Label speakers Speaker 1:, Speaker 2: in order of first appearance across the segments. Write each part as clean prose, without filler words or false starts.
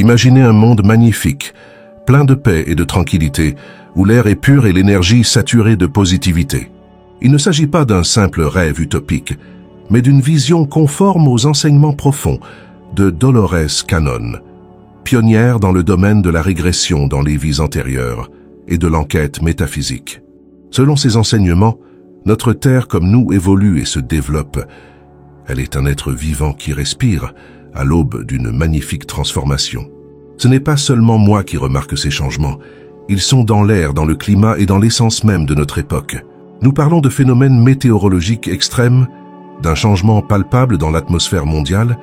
Speaker 1: Imaginez un monde magnifique, plein de paix et de tranquillité, où l'air est pur et l'énergie saturée de positivité. Il ne s'agit pas d'un simple rêve utopique, mais d'une vision conforme aux enseignements profonds de Dolores Cannon, pionnière dans le domaine de la régression dans les vies antérieures et de l'enquête métaphysique. Selon ses enseignements, notre Terre comme nous évolue et se développe. Elle est un être vivant qui respire à l'aube d'une magnifique transformation. Ce n'est pas seulement moi qui remarque ces changements. Ils sont dans l'air, dans le climat et dans l'essence même de notre époque. Nous parlons de phénomènes météorologiques extrêmes, d'un changement palpable dans l'atmosphère mondiale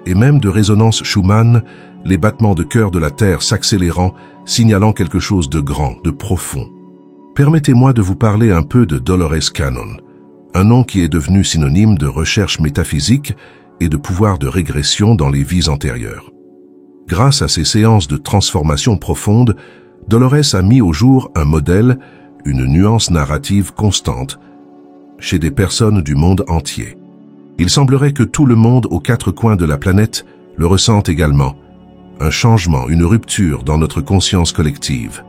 Speaker 1: et même de résonance Schumann, les battements de cœur de la Terre s'accélérant, signalant quelque chose de grand, de profond. Permettez-moi de vous parler un peu de Dolores Cannon, un nom qui est devenu synonyme de recherche métaphysique et de pouvoir de régression dans les vies antérieures. Grâce à ces séances de transformation profonde, Dolores a mis au jour un modèle, une nuance narrative constante chez des personnes du monde entier. Il semblerait que tout le monde aux quatre coins de la planète le ressente également. Un changement, une rupture dans notre conscience collective.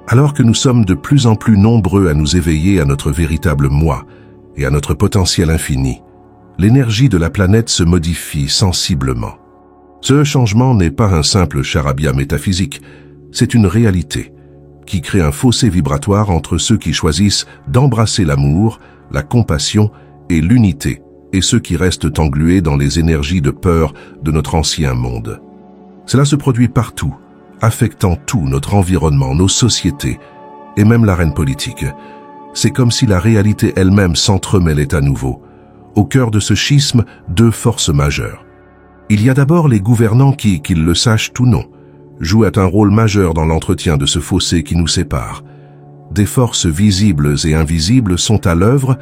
Speaker 1: Alors que nous sommes de plus en plus nombreux à nous éveiller à notre véritable moi et à notre potentiel infini, l'énergie de la planète se modifie sensiblement. Ce changement n'est pas un simple charabia métaphysique, c'est une réalité qui crée un fossé vibratoire entre ceux qui choisissent d'embrasser l'amour, la compassion et l'unité, et ceux qui restent englués dans les énergies de peur de notre ancien monde. Cela se produit partout, affectant tout notre environnement, nos sociétés et même l'arène politique. C'est comme si la réalité elle-même s'entremêlait à nouveau. Au cœur de ce schisme, deux forces majeures. Il y a d'abord les gouvernants qui, qu'ils le sachent ou non, jouent un rôle majeur dans l'entretien de ce fossé qui nous sépare. Des forces visibles et invisibles sont à l'œuvre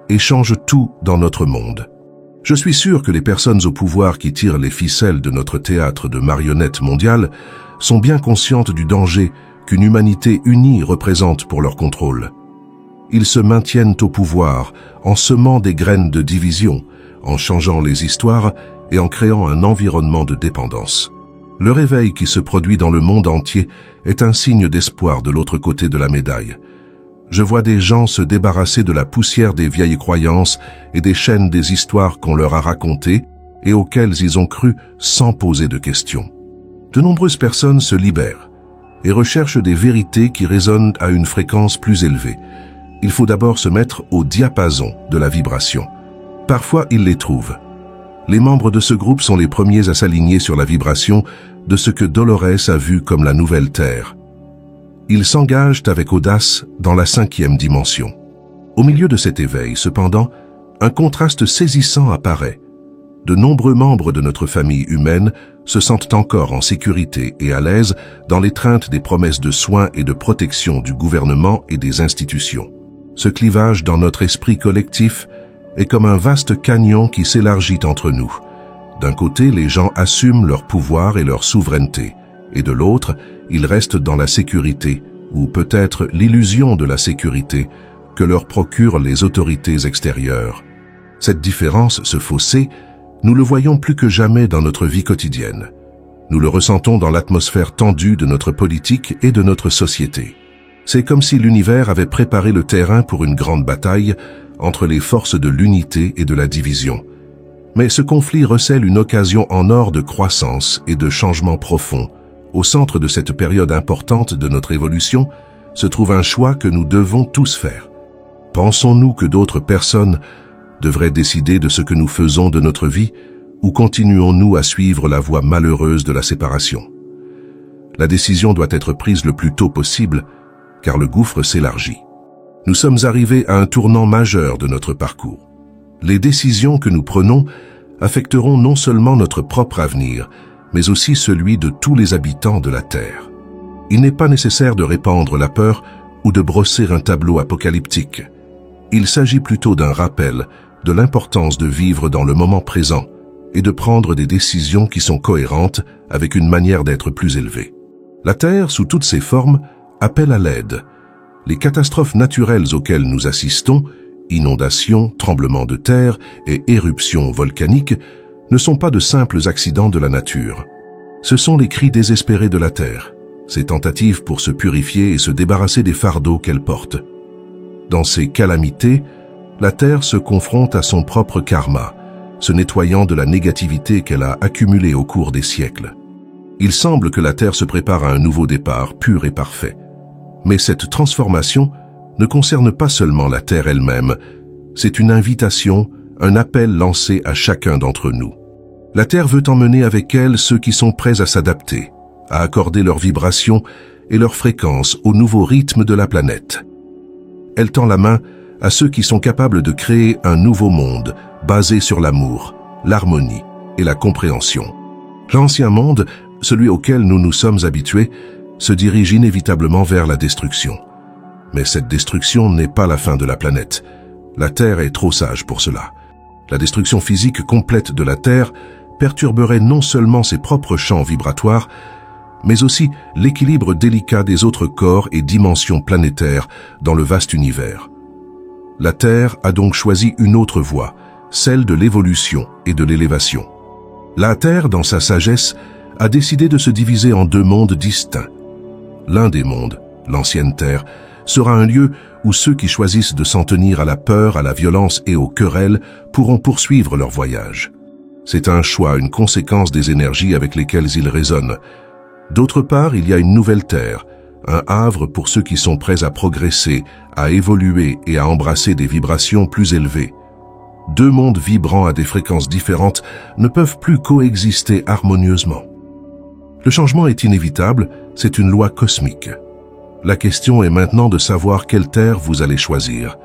Speaker 1: et changent tout dans notre monde. Je suis sûr que les personnes au pouvoir qui tirent les ficelles de notre théâtre de marionnettes mondial sont bien conscientes du danger qu'une humanité unie représente pour leur contrôle. Ils se maintiennent au pouvoir en semant des graines de division, en changeant les histoires et en créant un environnement de dépendance. Le réveil qui se produit dans le monde entier est un signe d'espoir de l'autre côté de la médaille. Je vois des gens se débarrasser de la poussière des vieilles croyances et des chaînes des histoires qu'on leur a racontées et auxquelles ils ont cru sans poser de questions. De nombreuses personnes se libèrent et recherchent des vérités qui résonnent à une fréquence plus élevée. Il faut d'abord se mettre au diapason de la vibration. Parfois, ils les trouvent. Les membres de ce groupe sont les premiers à s'aligner sur la vibration de ce que Dolores a vu comme la nouvelle Terre. Ils s'engagent avec audace dans la 5e dimension. Au milieu de cet éveil, cependant, un contraste saisissant apparaît. De nombreux membres de notre famille humaine se sentent encore en sécurité et à l'aise dans l'étreinte des promesses de soins et de protection du gouvernement et des institutions. Ce clivage dans notre esprit collectif est comme un vaste canyon qui s'élargit entre nous. D'un côté, les gens assument leur pouvoir et leur souveraineté, et de l'autre, ils restent dans la sécurité, ou peut-être l'illusion de la sécurité que leur procurent les autorités extérieures. Cette différence, ce fossé, nous le voyons plus que jamais dans notre vie quotidienne. Nous le ressentons dans l'atmosphère tendue de notre politique et de notre société. C'est comme si l'univers avait préparé le terrain pour une grande bataille entre les forces de l'unité et de la division. Mais ce conflit recèle une occasion en or de croissance et de changement profond. Au centre de cette période importante de notre évolution se trouve un choix que nous devons tous faire. Pensons-nous que d'autres personnes devraient décider de ce que nous faisons de notre vie ou continuons-nous à suivre la voie malheureuse de la séparation? La décision doit être prise le plus tôt possible car le gouffre s'élargit. Nous sommes arrivés à un tournant majeur de notre parcours. Les décisions que nous prenons affecteront non seulement notre propre avenir, mais aussi celui de tous les habitants de la Terre. Il n'est pas nécessaire de répandre la peur ou de brosser un tableau apocalyptique. Il s'agit plutôt d'un rappel de l'importance de vivre dans le moment présent et de prendre des décisions qui sont cohérentes avec une manière d'être plus élevée. La Terre, sous toutes ses formes, appelle à l'aide. Les catastrophes naturelles auxquelles nous assistons, inondations, tremblements de terre et éruptions volcaniques, ne sont pas de simples accidents de la nature. Ce sont les cris désespérés de la Terre, ses tentatives pour se purifier et se débarrasser des fardeaux qu'elle porte. Dans ces calamités, la Terre se confronte à son propre karma, se nettoyant de la négativité qu'elle a accumulée au cours des siècles. Il semble que la Terre se prépare à un nouveau départ pur et parfait. Mais cette transformation ne concerne pas seulement la Terre elle-même, c'est une invitation, un appel lancé à chacun d'entre nous. La Terre veut emmener avec elle ceux qui sont prêts à s'adapter, à accorder leurs vibrations et leurs fréquences au nouveau rythme de la planète. Elle tend la main à ceux qui sont capables de créer un nouveau monde basé sur l'amour, l'harmonie et la compréhension. L'ancien monde, celui auquel nous nous sommes habitués, se dirige inévitablement vers la destruction. Mais cette destruction n'est pas la fin de la planète. La Terre est trop sage pour cela. La destruction physique complète de la Terre perturberait non seulement ses propres champs vibratoires, mais aussi l'équilibre délicat des autres corps et dimensions planétaires dans le vaste univers. La Terre a donc choisi une autre voie, celle de l'évolution et de l'élévation. La Terre, dans sa sagesse, a décidé de se diviser en deux mondes distincts. L'un des mondes, l'ancienne Terre, sera un lieu où ceux qui choisissent de s'en tenir à la peur, à la violence et aux querelles pourront poursuivre leur voyage. C'est un choix, une conséquence des énergies avec lesquelles ils résonnent. D'autre part, il y a une nouvelle Terre, un havre pour ceux qui sont prêts à progresser, à évoluer et à embrasser des vibrations plus élevées. Deux mondes vibrant à des fréquences différentes ne peuvent plus coexister harmonieusement. Le changement est inévitable, c'est une loi cosmique. La question est maintenant de savoir quelle terre vous allez choisir.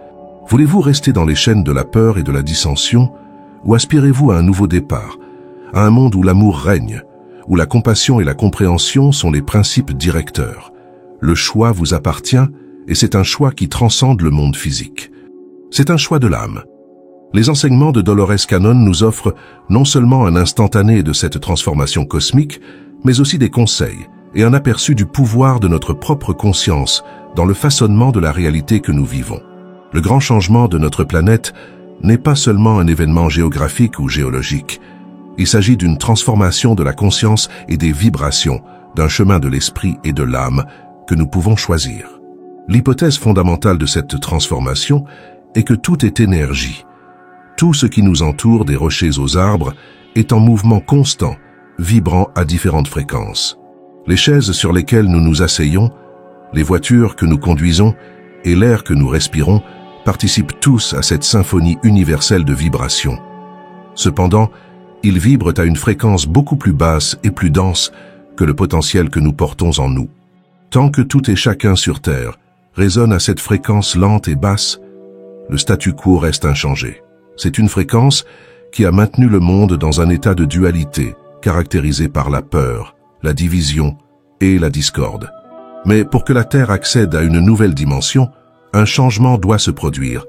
Speaker 1: Voulez-vous rester dans les chaînes de la peur et de la dissension, ou aspirez-vous à un nouveau départ, à un monde où l'amour règne, où la compassion et la compréhension sont les principes directeurs? Le choix vous appartient, et c'est un choix qui transcende le monde physique. C'est un choix de l'âme. Les enseignements de Dolores Cannon nous offrent non seulement un instantané de cette transformation cosmique, mais aussi des conseils et un aperçu du pouvoir de notre propre conscience dans le façonnement de la réalité que nous vivons. Le grand changement de notre planète n'est pas seulement un événement géographique ou géologique. Il s'agit d'une transformation de la conscience et des vibrations, d'un chemin de l'esprit et de l'âme que nous pouvons choisir. L'hypothèse fondamentale de cette transformation est que tout est énergie. Tout ce qui nous entoure, des rochers aux arbres, est en mouvement constant, vibrant à différentes fréquences. Les chaises sur lesquelles nous nous asseyons, les voitures que nous conduisons et l'air que nous respirons participent tous à cette symphonie universelle de vibrations. Cependant, ils vibrent à une fréquence beaucoup plus basse et plus dense que le potentiel que nous portons en nous. Tant que tout et chacun sur Terre résonne à cette fréquence lente et basse, le statu quo reste inchangé. C'est une fréquence qui a maintenu le monde dans un état de dualité, caractérisé par la peur, la division et la discorde. Mais pour que la Terre accède à une nouvelle dimension, un changement doit se produire.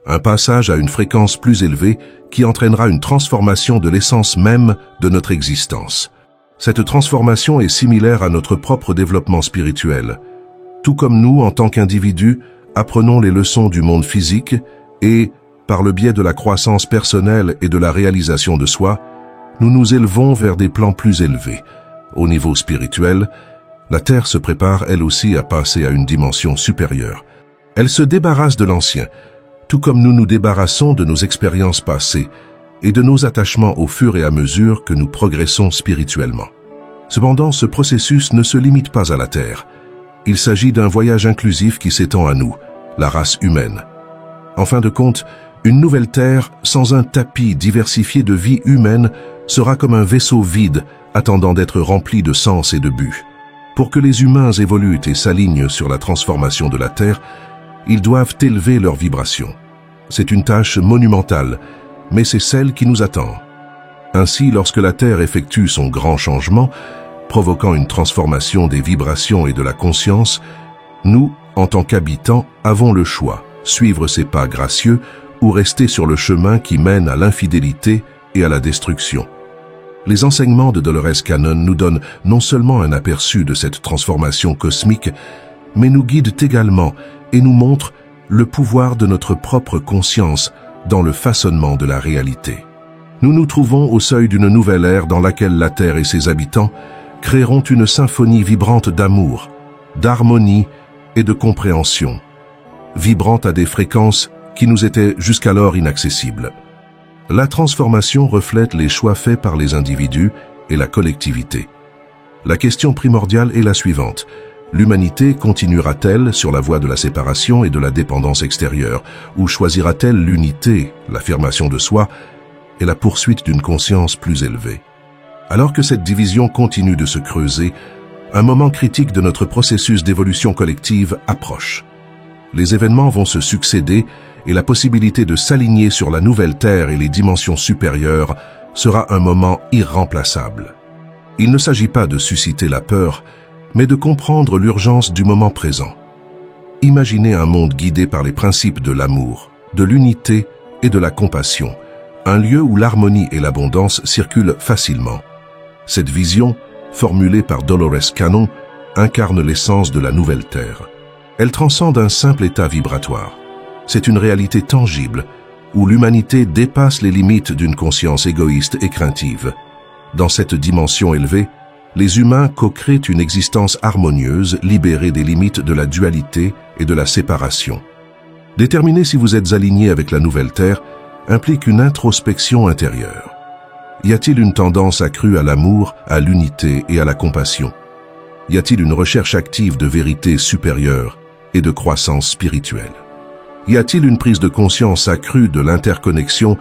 Speaker 1: Un passage à une fréquence plus élevée qui entraînera une transformation de l'essence même de notre existence. Cette transformation est similaire à notre propre développement spirituel. Tout comme nous, en tant qu'individus, apprenons les leçons du monde physique et, par le biais de la croissance personnelle et de la réalisation de soi, nous nous élevons vers des plans plus élevés. Au niveau spirituel, la Terre se prépare elle aussi à passer à une dimension supérieure. Elle se débarrasse de l'ancien, tout comme nous nous débarrassons de nos expériences passées et de nos attachements au fur et à mesure que nous progressons spirituellement. Cependant, ce processus ne se limite pas à la Terre. Il s'agit d'un voyage inclusif qui s'étend à nous, la race humaine. En fin de compte, une nouvelle Terre, sans un tapis diversifié de vie humaine, sera comme un vaisseau vide attendant d'être rempli de sens et de but. Pour que les humains évoluent et s'alignent sur la transformation de la Terre, ils doivent élever leurs vibrations. C'est une tâche monumentale, mais c'est celle qui nous attend. Ainsi, lorsque la Terre effectue son grand changement, provoquant une transformation des vibrations et de la conscience, nous, en tant qu'habitants, avons le choix, suivre ses pas gracieux ou rester sur le chemin qui mène à l'infidélité et à la destruction. Les enseignements de Dolores Cannon nous donnent non seulement un aperçu de cette transformation cosmique, mais nous guident également et nous montrent le pouvoir de notre propre conscience dans le façonnement de la réalité. Nous nous trouvons au seuil d'une nouvelle ère dans laquelle la Terre et ses habitants créeront une symphonie vibrante d'amour, d'harmonie et de compréhension, vibrante à des fréquences qui nous étaient jusqu'alors inaccessibles. La transformation reflète les choix faits par les individus et la collectivité. La question primordiale est la suivante. L'humanité continuera-t-elle sur la voie de la séparation et de la dépendance extérieure, ou choisira-t-elle l'unité, l'affirmation de soi et la poursuite d'une conscience plus élevée? Alors que cette division continue de se creuser, un moment critique de notre processus d'évolution collective approche. Les événements vont se succéder et la possibilité de s'aligner sur la nouvelle Terre et les dimensions supérieures sera un moment irremplaçable. Il ne s'agit pas de susciter la peur, mais de comprendre l'urgence du moment présent. Imaginez un monde guidé par les principes de l'amour, de l'unité et de la compassion, un lieu où l'harmonie et l'abondance circulent facilement. Cette vision, formulée par Dolores Cannon, incarne l'essence de la nouvelle Terre. Elle transcende un simple état vibratoire. C'est une réalité tangible, où l'humanité dépasse les limites d'une conscience égoïste et craintive. Dans cette dimension élevée, les humains co-créent une existence harmonieuse, libérée des limites de la dualité et de la séparation. Déterminer si vous êtes aligné avec la nouvelle Terre implique une introspection intérieure. Y a-t-il une tendance accrue à l'amour, à l'unité et à la compassion? Y a-t-il une recherche active de vérité supérieure et de croissance spirituelle? Y a-t-il une prise de conscience accrue de l'interconnexion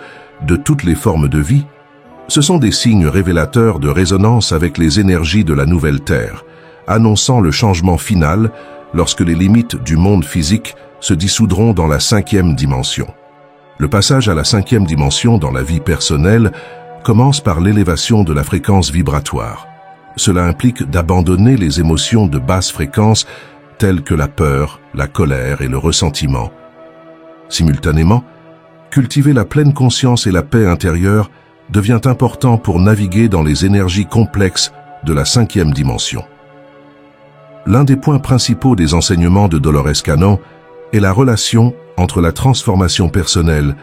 Speaker 1: de toutes les formes de vie? Ce sont des signes révélateurs de résonance avec les énergies de la nouvelle Terre, annonçant le changement final lorsque les limites du monde physique se dissoudront dans la 5e dimension. Le passage à la 5e dimension dans la vie personnelle commence par l'élévation de la fréquence vibratoire. Cela implique d'abandonner les émotions de basse fréquence telles que la peur, la colère et le ressentiment. Simultanément, cultiver la pleine conscience et la paix intérieure devient important pour naviguer dans les énergies complexes de la 5e dimension. L'un des points principaux des enseignements de Dolores Cannon est la relation entre la transformation personnelle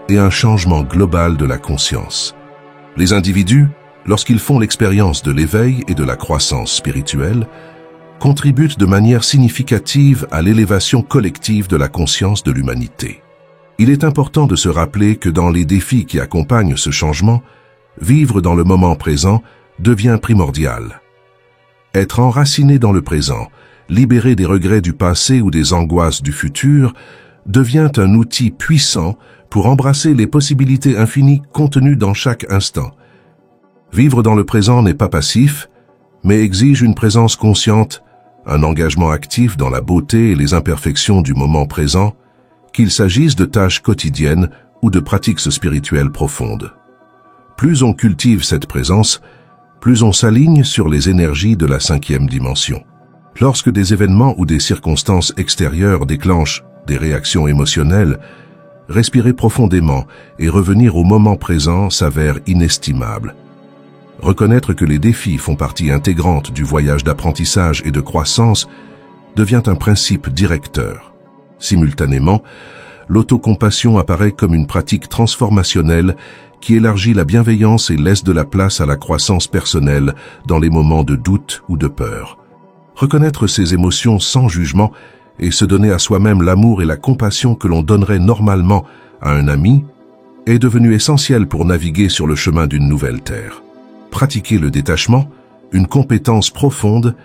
Speaker 1: et un changement global de la conscience. Les individus, lorsqu'ils font l'expérience de l'éveil et de la croissance spirituelle, contribuent de manière significative à l'élévation collective de la conscience de l'humanité. Il est important de se rappeler que dans les défis qui accompagnent ce changement, vivre dans le moment présent devient primordial. Être enraciné dans le présent, libéré des regrets du passé ou des angoisses du futur, devient un outil puissant pour embrasser les possibilités infinies contenues dans chaque instant. Vivre dans le présent n'est pas passif, mais exige une présence consciente, un engagement actif dans la beauté et les imperfections du moment présent, qu'il s'agisse de tâches quotidiennes ou de pratiques spirituelles profondes. Plus on cultive cette présence, plus on s'aligne sur les énergies de la 5e dimension. Lorsque des événements ou des circonstances extérieures déclenchent des réactions émotionnelles, respirer profondément et revenir au moment présent s'avère inestimable. Reconnaître que les défis font partie intégrante du voyage d'apprentissage et de croissance devient un principe directeur. Simultanément, l'autocompassion apparaît comme une pratique transformationnelle qui élargit la bienveillance et laisse de la place à la croissance personnelle dans les moments de doute ou de peur. Reconnaître ses émotions sans jugement et se donner à soi-même l'amour et la compassion que l'on donnerait normalement à un ami est devenu essentiel pour naviguer sur le chemin d'une nouvelle terre. Pratiquer le détachement, une compétence profonde,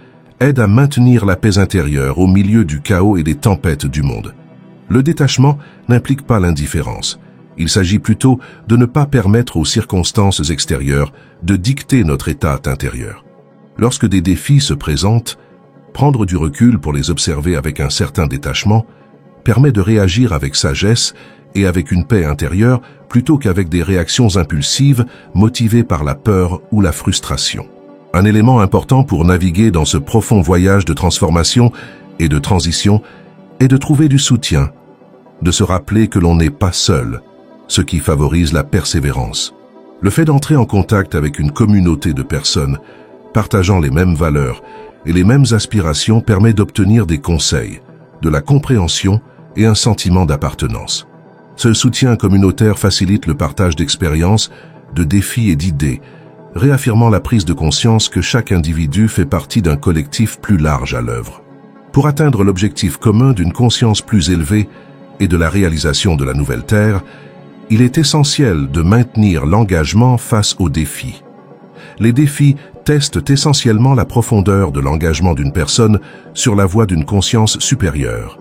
Speaker 1: aide à maintenir la paix intérieure au milieu du chaos et des tempêtes du monde. Le détachement n'implique pas l'indifférence. Il s'agit plutôt de ne pas permettre aux circonstances extérieures de dicter notre état intérieur. Lorsque des défis se présentent, prendre du recul pour les observer avec un certain détachement permet de réagir avec sagesse et avec une paix intérieure plutôt qu'avec des réactions impulsives motivées par la peur ou la frustration. Un élément important pour naviguer dans ce profond voyage de transformation et de transition est de trouver du soutien, de se rappeler que l'on n'est pas seul, ce qui favorise la persévérance. Le fait d'entrer en contact avec une communauté de personnes partageant les mêmes valeurs et les mêmes aspirations permet d'obtenir des conseils, de la compréhension et un sentiment d'appartenance. Ce soutien communautaire facilite le partage d'expériences, de défis et d'idées, réaffirmant la prise de conscience que chaque individu fait partie d'un collectif plus large à l'œuvre. Pour atteindre l'objectif commun d'une conscience plus élevée et de la réalisation de la nouvelle Terre, il est essentiel de maintenir l'engagement face aux défis. Les défis testent essentiellement la profondeur de l'engagement d'une personne sur la voie d'une conscience supérieure.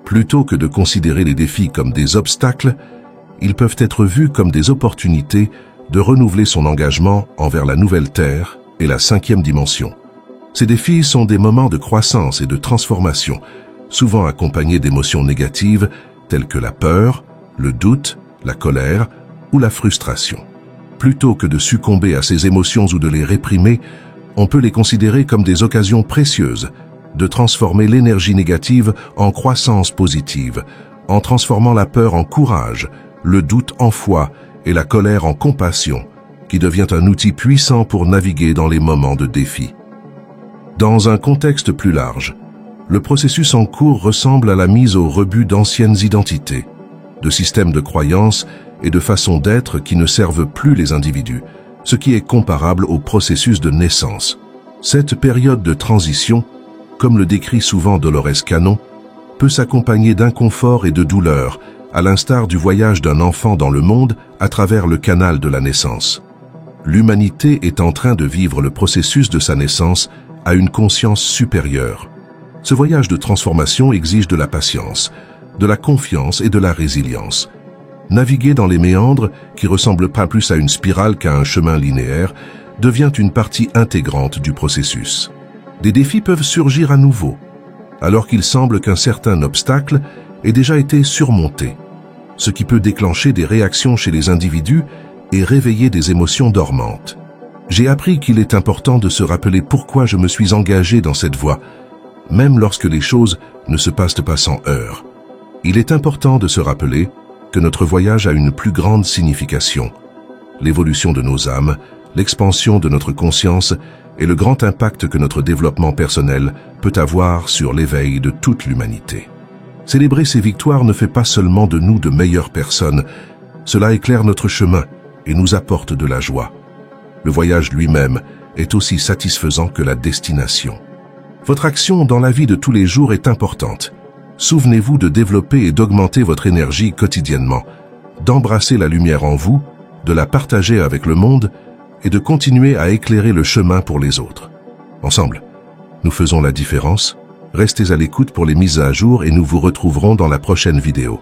Speaker 1: Plutôt que de considérer les défis comme des obstacles, ils peuvent être vus comme des opportunités de renouveler son engagement envers la nouvelle Terre et la 5e dimension. Ces défis sont des moments de croissance et de transformation, souvent accompagnés d'émotions négatives telles que la peur, le doute, la colère ou la frustration. Plutôt que de succomber à ces émotions ou de les réprimer, on peut les considérer comme des occasions précieuses de transformer l'énergie négative en croissance positive, en transformant la peur en courage, le doute en foi et la colère en compassion, qui devient un outil puissant pour naviguer dans les moments de défi. Dans un contexte plus large, le processus en cours ressemble à la mise au rebut d'anciennes identités, de systèmes de croyances et de façons d'être qui ne servent plus les individus, ce qui est comparable au processus de naissance. Cette période de transition, comme le décrit souvent Dolores Cannon, peut s'accompagner d'inconfort et de douleur, à l'instar du voyage d'un enfant dans le monde à travers le canal de la naissance. L'humanité est en train de vivre le processus de sa naissance à une conscience supérieure. Ce voyage de transformation exige de la patience, de la confiance et de la résilience. Naviguer dans les méandres, qui ressemblent pas plus à une spirale qu'à un chemin linéaire, devient une partie intégrante du processus. Des défis peuvent surgir à nouveau, alors qu'il semble qu'un certain obstacle ait déjà été surmonté, ce qui peut déclencher des réactions chez les individus et réveiller des émotions dormantes. J'ai appris qu'il est important de se rappeler pourquoi je me suis engagé dans cette voie, même lorsque les choses ne se passent pas sans heurts. Il est important de se rappeler que notre voyage a une plus grande signification. L'évolution de nos âmes, l'expansion de notre conscience et le grand impact que notre développement personnel peut avoir sur l'éveil de toute l'humanité. Célébrer ces victoires ne fait pas seulement de nous de meilleures personnes, cela éclaire notre chemin et nous apporte de la joie. Le voyage lui-même est aussi satisfaisant que la destination. Votre action dans la vie de tous les jours est importante. Souvenez-vous de développer et d'augmenter votre énergie quotidiennement, d'embrasser la lumière en vous, de la partager avec le monde et de continuer à éclairer le chemin pour les autres. Ensemble, nous faisons la différence. Restez à l'écoute pour les mises à jour et nous vous retrouverons dans la prochaine vidéo.